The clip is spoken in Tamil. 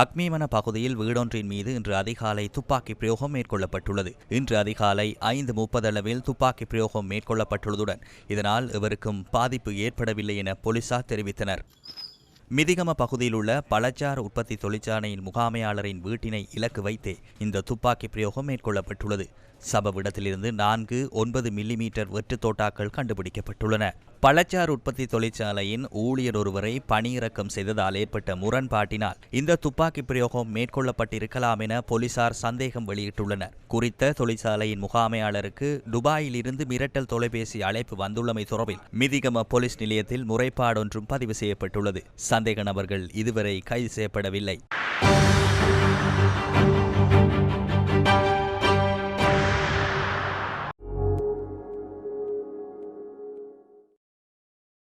அக்மீமன பகுதியில் வீடொன்றின் மீது இன்று அதிகாலை துப்பாக்கி பிரயோகம் மேற்கொள்ளப்பட்டுள்ளது. இன்று அதிகாலை 5:30 அளவில் துப்பாக்கி பிரயோகம் மேற்கொள்ளப்பட்டுள்ளதுடன் இதனால் இவருக்கும் பாதிப்பு ஏற்படவில்லை என போலீசார் தெரிவித்தனர். மிதிகம பகுதியில் உள்ள பழச்சாறு உற்பத்தி தொழிற்சாலையின் முகாமையாளரின் வீட்டினை இலக்கு வைத்தே இந்த துப்பாக்கி பிரயோகம் மேற்கொள்ளப்பட்டுள்ளது. சம்பவ இடத்திலிருந்து 4.9 மில்லிமீட்டர் வெற்று தோட்டாக்கள் கண்டுபிடிக்கப்பட்டுள்ளன. பழச்சாறு உற்பத்தி தொழிற்சாலையின் ஊழியர் ஒருவரை பணியிறக்கம் செய்ததால் ஏற்பட்ட முரண்பாட்டினால் இந்த துப்பாக்கி பிரயோகம் மேற்கொள்ளப்பட்டிருக்கலாம் என போலீசார் சந்தேகம் வெளியிட்டுள்ளனர். குறித்த தொழிற்சாலையின் முகாமையாளருக்கு துபாயில் இருந்து மிரட்டல் தொலைபேசி அழைப்பு வந்துள்ளமை தொடர்பில் மிதிகம போலீஸ் நிலையத்தில் முறைப்பாடொன்றும் பதிவு செய்யப்பட்டுள்ளது. சந்தேக நபர்கள் இதுவரை கைது செய்யப்படவில்லை.